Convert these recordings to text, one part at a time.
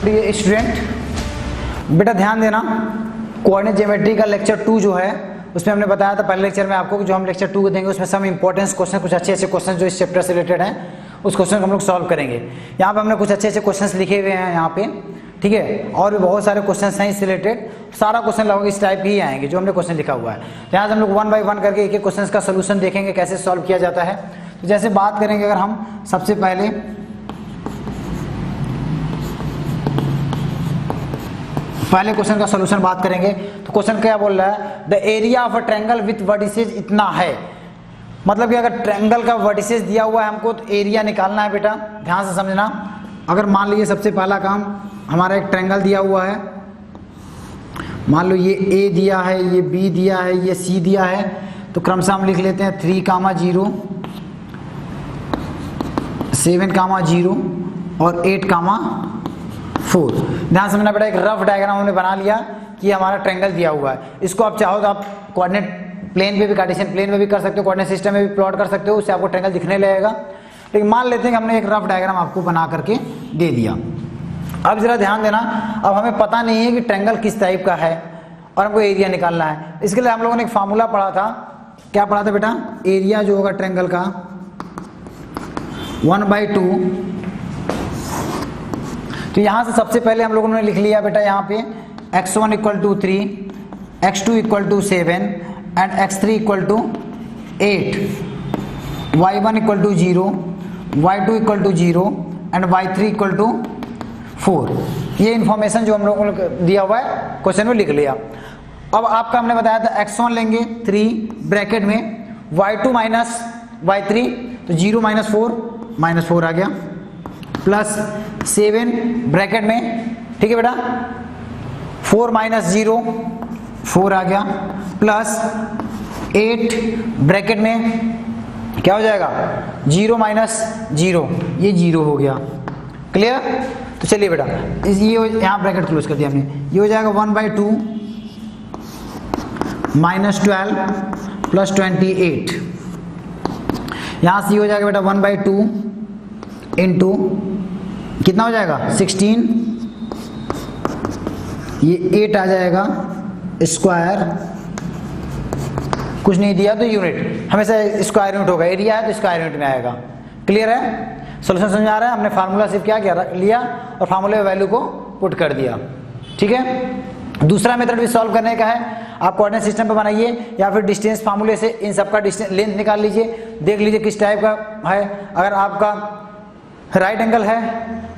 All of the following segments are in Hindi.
प्रिय स्टूडेंट, बेटा ध्यान देना, कोऑर्डिनेट ज्योमेट्री का लेक्चर 2 जो है उसमें हमने बताया था पहले लेक्चर में आपको कि जो हम लेक्चर 2 को देंगे उसमें सब इंपॉर्टेंस क्वेश्चन, कुछ अच्छे अच्छे क्वेश्चन जो इस चैप्टर से रिलेटेड हैं उस क्वेश्चन को हम लोग सॉल्व करेंगे। यहाँ पे हमने कुछ अच्छे अच्छे क्वेश्चंस लिखे हुए हैं यहाँ पे, ठीक है, और भी बहुत सारे क्वेश्चंस हैं इससे रिलेटेड। सारा क्वेश्चन लगभग इस टाइप ही आएंगे जो हमने क्वेश्चन लिखा हुआ है। तो यहाँ से हम लोग 1 बाय 1 करके एक एक क्वेश्चन का सोल्यूशन देखेंगे कैसे सॉल्व किया जाता है। तो जैसे बात करेंगे अगर हम सबसे पहले क्वेश्चन का सोल्यूशन बात करेंगे तो क्वेश्चन क्या बोल रहा है, the area of a triangle with vertices इतना है। मतलब कि अगर ट्रायंगल का वर्टिसेज दिया हुआ है हमको तो एरिया निकालना है। बेटा ध्यान से समझना, अगर मान लीजिए सबसे पहला काम हमारा एक ट्रायंगल दिया हुआ है, मान लो ये ए दिया है, ये बी दिया है, ये सी दिया है, तो क्रमशः हम लिख लेते हैं 3, 0, 7, 0 और 8, 4। ध्यान समझना बेटा, एक रफ डायग्राम हमने बना लिया कि हमारा ट्रायंगल दिया हुआ है। इसको आप चाहो तो आप कोऑर्डिनेट प्लेन पे भी, कार्टेशियन प्लेन में भी कर सकते हो, कोऑर्डिनेट सिस्टम में भी प्लॉट कर सकते हो, उससे आपको ट्रायंगल दिखने लगेगा। लेकिन मान लेते हैं कि हमने एक रफ डायग्राम आपको बना करके दे दिया। अब जरा ध्यान देना, अब हमें पता नहीं है कि ट्रायंगल किस टाइप का है और हमको एरिया निकालना है। इसके लिए हम लोगों ने एक फार्मूला पढ़ा था। क्या पढ़ा था बेटा? एरिया जो होगा ट्रायंगल का 1/2। तो यहां से सबसे पहले हम लोगों ने लिख लिया बेटा यहाँ पे x1 = 3, x2 = 7 and x3 = 8, y1 = 0, y2 = 0 and y3 = 4। ये इंफॉर्मेशन जो हम लोगों ने दिया हुआ है क्वेश्चन में लिख लिया। अब आपका हमने बताया था x1 लेंगे 3 ब्रैकेट में, y2 माइनस y3 तो 0 - 4 -4 आ गया, प्लस 7 ब्रैकेट में, ठीक है बेटा, 4 - 0 4 आ गया, प्लस 8 ब्रैकेट में क्या हो जाएगा 0 - 0, ये 0 हो गया। क्लियर? तो चलिए बेटा ये यहाँ ब्रैकेट क्लोज कर दिया हमने, ये हो जाएगा 1/2 -12 प्लस 28। यहाँ से हो जाएगा बेटा 1/2 इंटू कितना हो जाएगा 16, ये 8 आ जाएगा स्क्वायर, कुछ नहीं दिया तो यूनिट, हमेशा स्क्वायर यूनिट होगा, एरिया है तो स्क्वायर यूनिट में आएगा। क्लियर है? सॉल्यूशन समझ आ रहा है? हमने फार्मूला सिर्फ क्या किया, लिया और फार्मूले वैल्यू को पुट कर दिया। ठीक है, दूसरा मेथड भी सॉल्व करने का है, आप कोऑर्डिनेट सिस्टम पे बनाइए या फिर डिस्टेंस फार्मूले से इन सबका डिस्टेंस लेंथ निकाल लीजिए, देख लीजिए किस टाइप का है। अगर आपका राइट एंगल है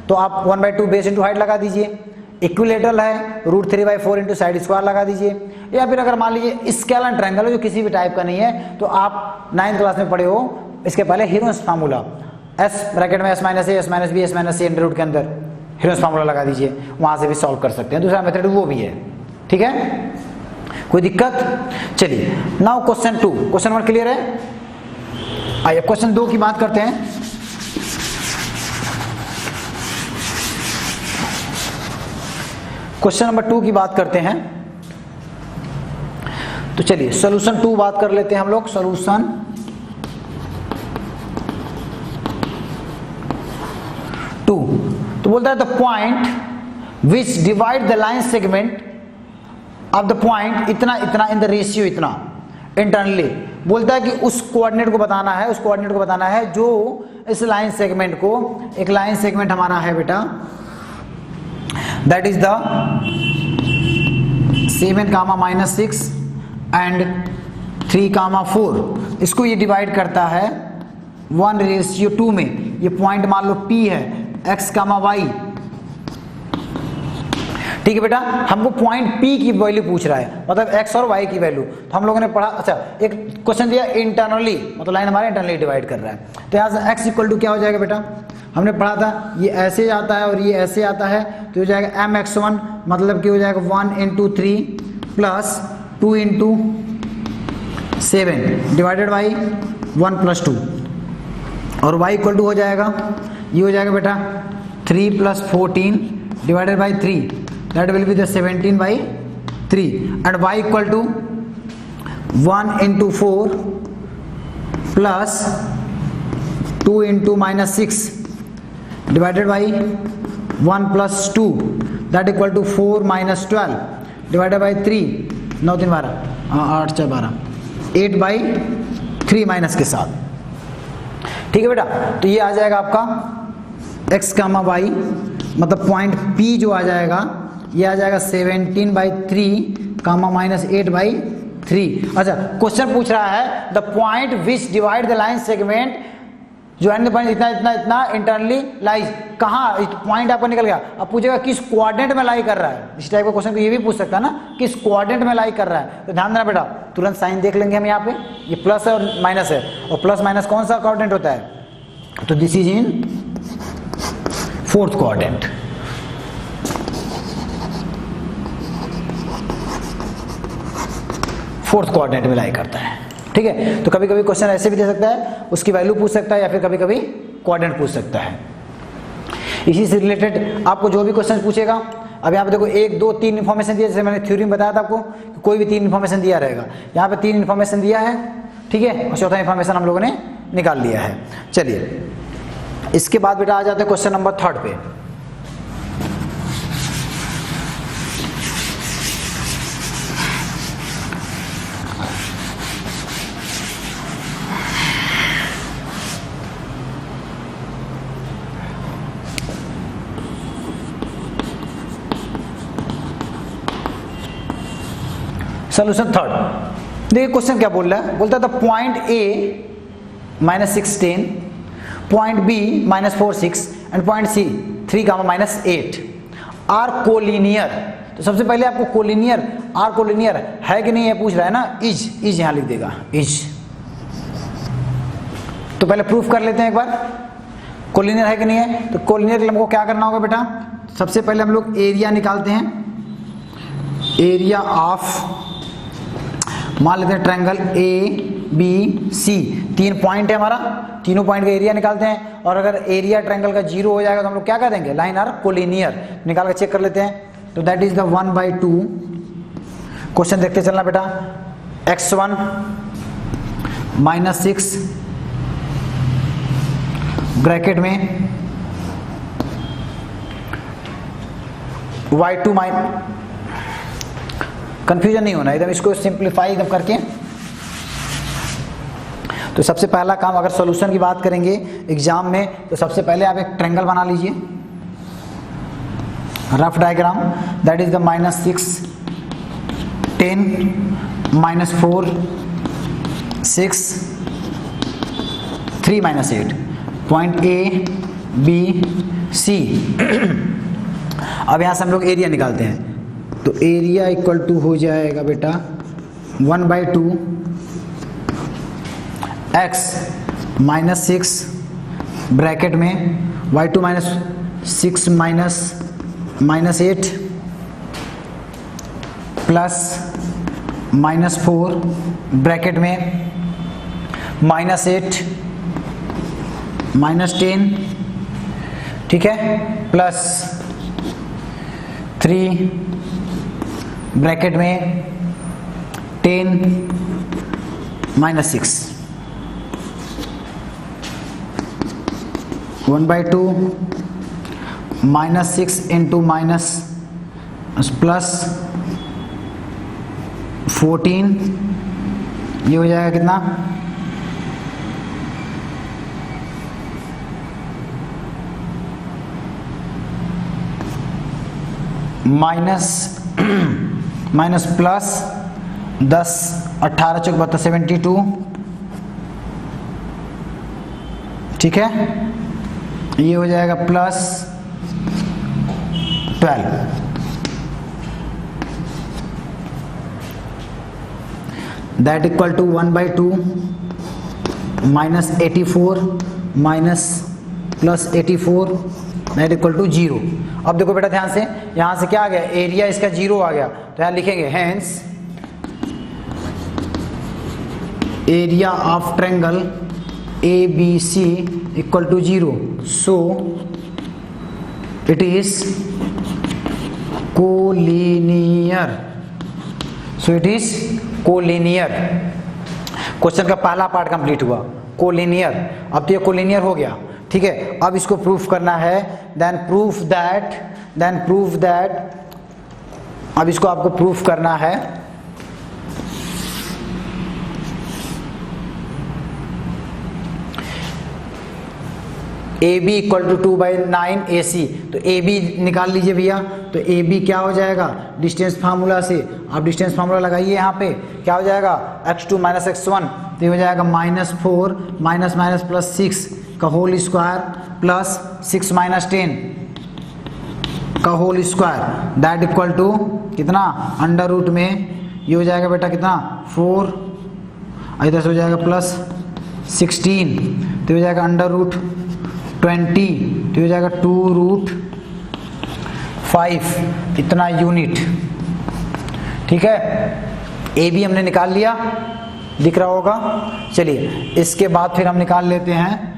तो आप 1/2 बेस इंटू हाइट लगा दीजिए, इक्विलेटरल है √3/4 इंटू साइड स्क्वायर लगा दीजिए, या फिर अगर मान लीजिए स्केलर ट्रायंगल है जो किसी भी टाइप का नहीं है तो आप 9th क्लास में पढ़े हो, इसके पहले हीरोन्स फार्मूला S ब्रैकेट में S - A, S - B, S - C under root के अंदर हीरोन्स फार्मूला लगा दीजिए, वहां से भी सॉल्व कर सकते हैं। दूसरा मेथड वो भी है। ठीक है, कोई दिक्कत? चलिए नाउ क्वेश्चन 2। क्वेश्चन 1 क्लियर है? आइए क्वेश्चन 2 की बात करते हैं। क्वेश्चन नंबर 2 की बात करते हैं। तो चलिए सॉल्यूशन 2 बात कर लेते हैं हम लोग। सॉल्यूशन 2 तो बोलता है the point which divide the line segment of the point इतना इतना इन द रेशियो इतना इंटरनली। बोलता है कि उस कोऑर्डिनेट को बताना है, उस कोऑर्डिनेट को बताना है जो इस लाइन सेगमेंट को, एक लाइन सेगमेंट हमारा है बेटा दैट इज द 7, -6 एंड 3, 4। इसको ये डिवाइड करता है 1:2 में। ये पॉइंट मान लो P है, x, y। ठीक है बेटा, हमको पॉइंट P की वैल्यू पूछ रहा है, मतलब x और y की वैल्यू। तो हम लोगों ने पढ़ा, अच्छा एक क्वेश्चन दिया इंटरनली, मतलब लाइन हमारे इंटरनली डिवाइड कर रहा है। तो यहाँ से x = क्या हो जाएगा बेटा, हमने पढ़ा था ये ऐसे आता है और ये ऐसे आता है, तो हो जाएगा mx1 मतलब कि हो जाएगा 1 × 3 प्लस 2 × 7 डिवाइडेड बाई 1 + 2 और y = हो जाएगा, ये हो जाएगा बेटा 3 + 14 divided by 3, that will be the 17/3 and y = 1 × 4 plus 2 × -6 divided by 1 + 2 that equal to 4 - 12 divided by 3, 9 3 12, 8 4 12, 8/3 minus के साथ। ठीक है बेटा, तो ये आ जाएगा आपका x, y, मतलब पॉइंट P जो आ जाएगा ये आ जाएगा 17/3 -8/3। अच्छा, क्वेश्चन पूछ रहा है the point which divide the line segment जो है पॉइंट इतना इतना इतना इंटरनली लाइज, कहाँ पॉइंट आपको निकल गया। अब पूछेगा किस क्वाड्रेंट में लाई कर रहा है, इस टाइप का क्वेश्चन को ये भी पूछ सकता है ना, किस क्वाड्रेंट में लाई कर रहा है। तो ध्यान देना बेटा, तुरंत साइन देख लेंगे हम यहाँ पे, ये प्लस है और माइनस है, और प्लस माइनस कौन सा क्वाड्रेंट होता है, तो this is in 4th quadrant. Fourth quadrant में लाई करता है। ठीक है, तो कभी कभी क्वेश्चन ऐसे भी दे सकता है, उसकी वैल्यू पूछ सकता है, या फिर कभी कभी क्वाड्रेंट पूछ सकता है। इसी से रिलेटेड आपको जो भी क्वेश्चन पूछेगा, अब यहाँ पे देखो 1 2 3 इन्फॉर्मेशन दिया, जैसे मैंने थ्योरी में बताया था आपको, कोई भी 3 इन्फॉर्मेशन दिया रहेगा, यहाँ पे 3 इन्फॉर्मेशन दिया है। ठीक है, और चौथा इन्फॉर्मेशन हम लोगों ने निकाल लिया है। चलिए, इसके बाद बेटा आ जाते हैं क्वेश्चन नंबर 3 पे। सोल्यूशन 3। देखिए क्वेश्चन क्या बोल रहा है, बोलता है point A -16, point B -4 6 and point C 3, -8 are collinear. तो सबसे पहले आपको कोलिनियर, आर कोलिनियर है कि नहीं ये पूछ रहा है ना, इज यहां लिख देगा, इज। तो पहले प्रूफ कर लेते हैं एक बार कोलिनियर है कि नहीं है। तो कोलिनियर के लिए हमको क्या करना होगा बेटा, सबसे पहले हम लोग एरिया निकालते हैं, एरिया ऑफ, मान लेते हैं ट्रायंगल ABC, 3 पॉइंट है हमारा, तीनों पॉइंट का एरिया निकालते हैं। और अगर एरिया ट्रायंगल का 0 हो जाएगा तो हम लोग क्या कर देंगे, लाइन आर कोलिनियर, निकाल के चेक कर लेते हैं। तो दैट इज द 1/2। क्वेश्चन देखते चलना बेटा, x1 -6 ब्रैकेट में y2 कंफ्यूजन नहीं होना एकदम, इसको सिंप्लीफाई एकदम करके। तो सबसे पहला काम, अगर सॉल्यूशन की बात करेंगे एग्जाम में, तो सबसे पहले आप एक ट्रायंगल बना लीजिए, rough diagram, that is the -6 10 -4 6 3 -8 point ABC। अब यहां से हम लोग एरिया निकालते हैं, तो एरिया इक्वल टू हो जाएगा बेटा 1/2 x -6 ब्रैकेट में y2 -6 -8 प्लस -4 ब्रैकेट में -8 -10, ठीक है, प्लस 3 ब्रैकेट में 10 -6 1/2 -6 इंटू माइनस प्लस 14, ये हो जाएगा कितना, माइनस प्लस 10 18 चौक 72, ठीक है, ये हो जाएगा plus 12, that equal to 1/2 -84 minus plus 84 that equal to 0। अब देखो बेटा ध्यान से, यहां से क्या आ गया, एरिया इसका 0 आ गया, तो यहां लिखेंगे hence area of triangle ABC equal to 0, so it is collinear, so it is collinear. Question का पहला पार्ट कंप्लीट हुआ, कोलिनियर। अब तो ये कोलिनियर हो गया, ठीक है, अब इसको प्रूफ करना है, देन प्रूफ दैट अब इसको आपको प्रूफ करना है AB इक्वल टू 2/9 AC। तो AB निकाल लीजिए भैया। तो AB क्या हो जाएगा, डिस्टेंस फार्मूला से आप डिस्टेंस फार्मूला लगाइए, यहाँ पे क्या हो जाएगा x2 माइनस x1, तो ये हो जाएगा -4 माइनस माइनस प्लस 6 का होल स्क्वायर प्लस 6 माइनस 10 का whole square, that equal to कितना, अंडर रूट में ये हो जाएगा बेटा कितना 4, इधर से हो जाएगा प्लस 16, तो हो जाएगा अंडर रूट 20, तो हो जाएगा 2√5 इतना यूनिट। ठीक है, ए बी हमने निकाल लिया, दिख रहा होगा। चलिए इसके बाद फिर हम निकाल लेते हैं,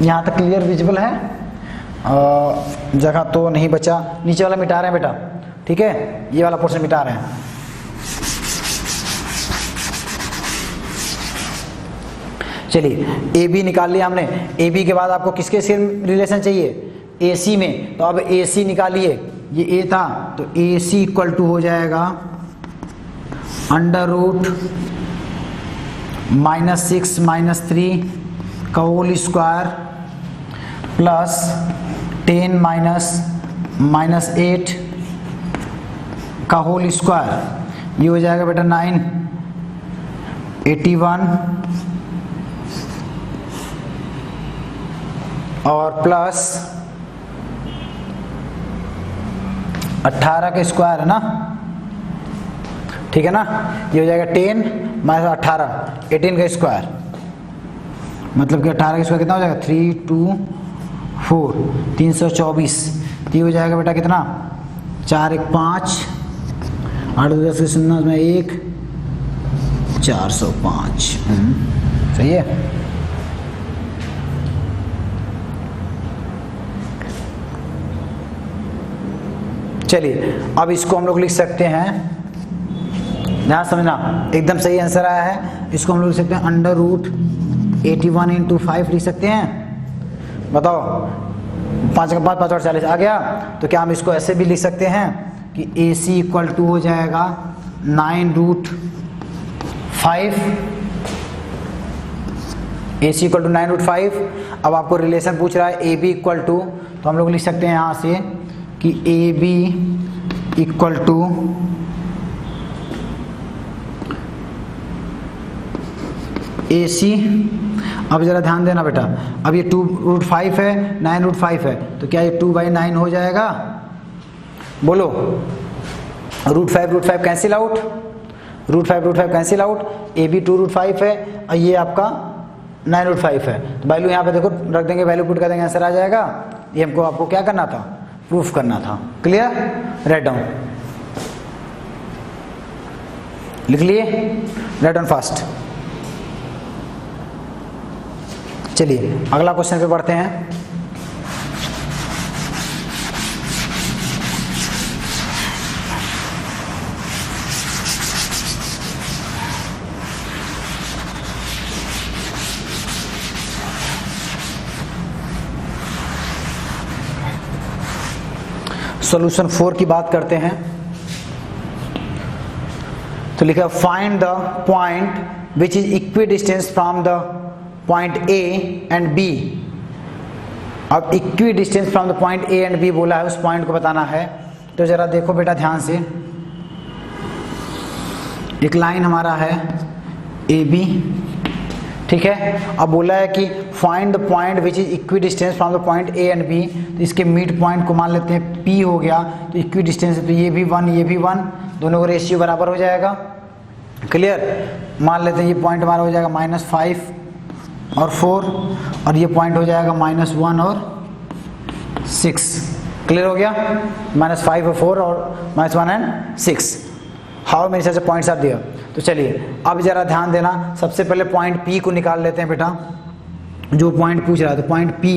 यहाँ तक क्लियर विजिबल है, जगह तो नहीं बचा, नीचे वाला मिटा रहे हैं बेटा, ठीक है, ये वाला पोर्शन मिटा रहे हैं। चलिए ए बी निकाल लिया हमने। ए बी के बाद आपको किसके से रिलेशन चाहिए, ए सी में, तो अब ए सी निकालिए। ये ए था तो ए सी इक्वल टू हो जाएगा अंडर रूट -6 माइनस 3 का होल स्क्वायर प्लस 10 माइनस 8 का होल स्क्वायर, ये हो जाएगा बेटा 9 81 और प्लस 18 का स्क्वायर है ना, ठीक है ना, ये हो जाएगा 10 माइनस 18 18 का स्क्वायर, मतलब कि 18 का स्क्वायर कितना हो जाएगा 324 324, ये हो जाएगा बेटा कितना 4 1 5 8 2 10 0 में 1 405। सही है। चलिए अब इसको हम लोग लिख सकते हैं, ध्यान समझना, एकदम सही आंसर आया है। इसको हम लोग लिख सकते हैं अंडर रूट 81 इंटू 5 लिख सकते हैं। बताओ 5 का 5 5 और 40 आ गया। तो क्या हम इसको ऐसे भी लिख सकते हैं कि ए सी इक्वल टू हो जाएगा 9√5, ए सी इक्वल टू 9√5। अब आपको रिलेशन पूछ रहा है ए बी इक्वल टू, तो हम लोग लिख सकते हैं यहाँ से कि ए बी इक्वल टू ए सी। अब जरा ध्यान देना बेटा, अब ये 2√5 है 9√5 है, तो क्या ये 2/9 हो जाएगा, बोलो। √5 cancel out, √5 cancel out, A B 2√5 है और ये आपका 9√5 है, तो वैल्यू यहाँ पे देखो रख देंगे, वैल्यू पुट कर देंगे, आंसर आ जाएगा। ये हमको आपको क्या करना था, प्रूफ करना था। क्लियर, राइट डाउन, लिख लिए, राइट डाउन फास्ट। चलिए अगला क्वेश्चन पे बढ़ते हैं। सॉल्यूशन 4 की बात करते हैं। तो लिखा find the point which is equi distance from the point A and B. अब equi distance from the point A and B बोला है, उस पॉइंट को बताना है। तो जरा देखो बेटा ध्यान से, एक लाइन हमारा है ए बी, ठीक है। अब बोला है कि find the point which is equi distance from the point A and B. तो इसके मिड पॉइंट को मान लेते हैं P हो गया, तो इक्वी डिस्टेंस है, तो ये भी 1 ये भी 1, दोनों का रेशियो बराबर हो जाएगा। क्लियर, मान लेते हैं ये पॉइंट हमारा हो जाएगा -5 और 4, और ये पॉइंट हो जाएगा -1 और 6। क्लियर हो गया, -5 और 4 और -1 and 6। How many such points are there. तो चलिए अब जरा ध्यान देना, सबसे पहले पॉइंट P को निकाल लेते हैं बेटा, जो पॉइंट पूछ रहा है। तो पॉइंट P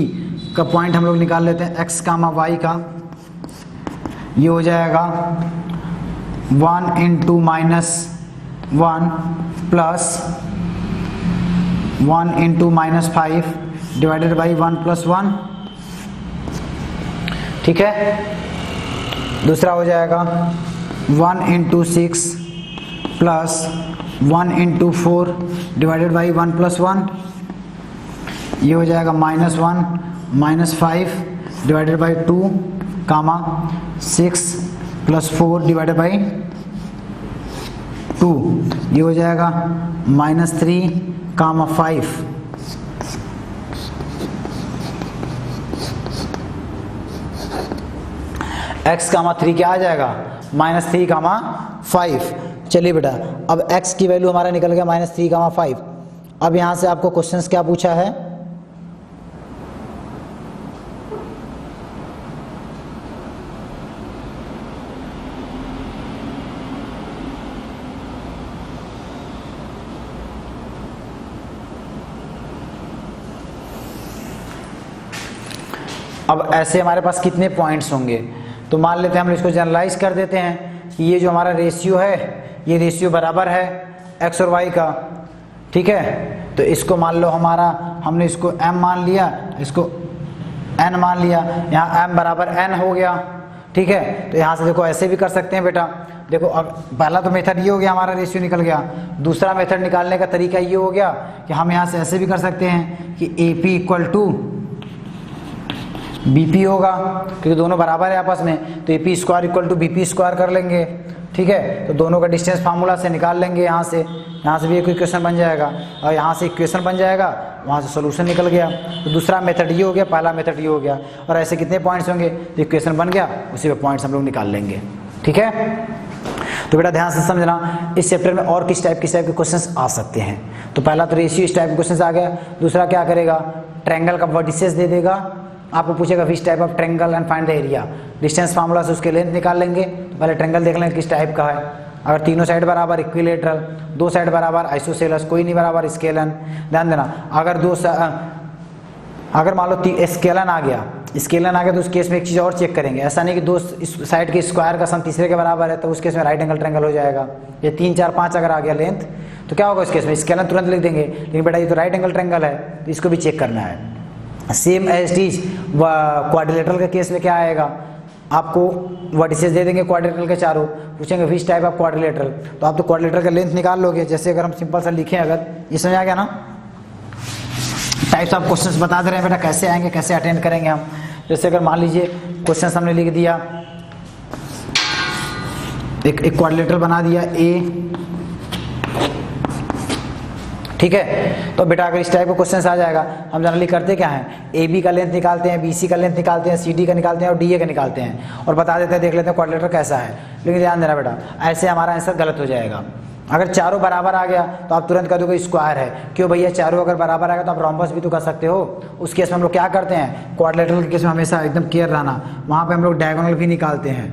का पॉइंट हम लोग निकाल लेते हैं x, y का। ये हो जाएगा 1 × -1 प्लस 1 इंटू -5 डिवाइडेड बाई 1 + 1, ठीक है। दूसरा हो जाएगा 1 इंटू 6 प्लस 1 इंटू 4 डिवाइडेड बाई 1 + 1, ये हो जाएगा -1 -5 divided by 2 comma 6 + 4 divided by 2, ये हो जाएगा -3 कामा 5 x कामा 3 क्या आ जाएगा -3 कामा 5। चलिए बेटा, अब x की वैल्यू हमारा निकल गया -3 कामा 5। अब यहाँ से आपको क्वेश्चंस क्या पूछा है, अब ऐसे हमारे पास कितने पॉइंट्स होंगे, तो मान लेते हैं हम इसको जनरलाइज कर देते हैं कि ये जो हमारा रेशियो है, ये रेशियो बराबर है x और y का, ठीक है। तो इसको मान लो हमारा, हमने इसको m मान लिया, इसको n मान लिया, यहाँ m बराबर n हो गया, ठीक है। तो यहाँ से देखो ऐसे भी कर सकते हैं बेटा, देखो अब पहला तो मेथड ये हो गया, हमारा रेशियो निकल गया। दूसरा मेथड निकालने का तरीका ये हो गया कि हम यहाँ से ऐसे भी कर सकते हैं कि AP = BP होगा, क्योंकि दोनों बराबर है आपस में, तो AP² = BP² कर लेंगे, ठीक है। तो दोनों का डिस्टेंस फार्मूला से निकाल लेंगे, यहाँ से भी एक इक्वेशन बन जाएगा और यहाँ से इक्वेशन बन जाएगा, वहाँ से सोल्यूशन निकल गया। तो दूसरा मेथड ये हो गया, पहला मेथड ये हो गया, और ऐसे कितने पॉइंट्स होंगे, तो इक्वेशन बन गया, उसी पे पॉइंट्स हम लोग निकाल लेंगे, ठीक है। तो बेटा ध्यान से समझना, इस चैप्टर में और किस टाइप के क्वेश्चंस आ सकते हैं। तो पहला तो रेशियो इस टाइप के क्वेश्चंस आ गया। दूसरा क्या करेगा, ट्रायंगल का वर्टिसेस दे देगा, आपको पूछेगा which type of triangle and find the area, distance formula से उसके लेंथ निकाल लेंगे। तो पहले ट्रायंगल देख लेंगे किस टाइप का है, अगर तीनों साइड बराबर इक्विलेटरल, दो साइड बराबर आइसोसेलेस, कोई नहीं बराबर स्केलन। ध्यान देना, अगर मान लो स्केलन आ गया तो उस केस में एक चीज़ और चेक करेंगे, ऐसा नहीं कि दो साइड के स्क्वायर का सम तीसरे के बराबर है तो उस केस में राइट एंगल ट्रायंगल हो जाएगा। ये 3 4 5 अगर आ गया लेंथ तो क्या होगा, इस केस में स्केलन तुरंत लिख देंगे, लेकिन बेटा ये तो राइट एंगल ट्रायंगल है तो इसको भी चेक करना है। सेम एज इट क्वाड्रिलेटरल के केस में क्या आएगा, आपको वर्टिसेस दे देंगे क्वाड्रिलेटरल के चारों, पूछेंगे विच टाइप ऑफ क्वाड्रिलेटरल, तो आप तो क्वाड्रिलेटरल का लेंथ निकाल लोगे। जैसे अगर हम सिंपल सा लिखें, अगर ये समझ आ गया ना, टाइप्स ऑफ क्वेश्चंस बता दे रहे हैं बेटा कैसे आएंगे, कैसे अटेंड करेंगे हम। जैसे अगर मान लीजिए क्वेश्चंस हमने लिख दिया, एक क्वाड्रिलेटरल बना दिया A, ठीक है। तो बेटा अगर इस टाइप का क्वेश्चन आ जाएगा, हम जनरली करते क्या है, AB का लेंथ निकालते हैं, BC का लेंथ निकालते हैं, CD का निकालते हैं और DA का निकालते हैं और बता देते हैं, देख लेते हैं क्वाड्रिलेटरल कैसा है। लेकिन ध्यान देना बेटा, ऐसे हमारा आंसर गलत हो जाएगा। अगर चारों बराबर आ गया तो आप तुरंत कह दोगे स्क्वायर है, क्यों भैया, चारों अगर बराबर आ गया तो आप रोम्बस भी तो कर सकते हो। उस केस में हम लोग क्या करते हैं, क्वाड्रिलेटरल के केस में हमेशा एकदम केयर रहना, वहाँ पे हम लोग डायगोनल भी निकालते हैं,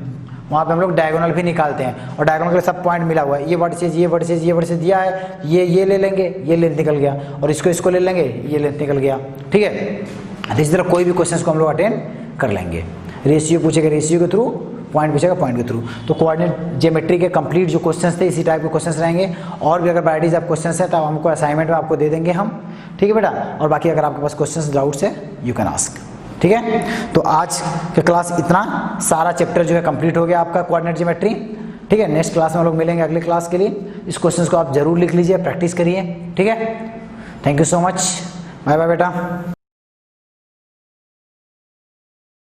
और डायगोनल के लिए सब पॉइंट मिला हुआ है, ये वर्टिसेस दिया है, ये ले लेंगे, ये लेंथ निकल गया, और इसको ले लेंगे, ये लेंथ निकल गया, ठीक है। इसी तरह कोई भी क्वेश्चन को हम लोग अटेंड कर लेंगे। रेशियो पूछेगा रेशियो के थ्रू, पॉइंट पूछेगा पॉइंट के थ्रू। तो कोऑर्डिनेट ज्योमेट्री के कंप्लीट जो क्वेश्चंस थे इसी टाइप के क्वेश्चंस रहेंगे, और भी अगर वैराइटीज ऑफ क्वेश्चंस है तो हमको असाइनमेंट में आपको दे देंगे हम, ठीक है बेटा। और बाकी अगर आपके पास क्वेश्चंस डाउट्स है यू कैन आस्क, ठीक है। तो आज के क्लास इतना सारा चैप्टर जो है कंप्लीट हो गया आपका कोऑर्डिनेट ज्योमेट्री, ठीक है। नेक्स्ट क्लास में हम लोग मिलेंगे अगले क्लास के लिए। इस क्वेश्चन को आप जरूर लिख लीजिए, प्रैक्टिस करिए, ठीक है। Thank you so much, bye bye बेटा।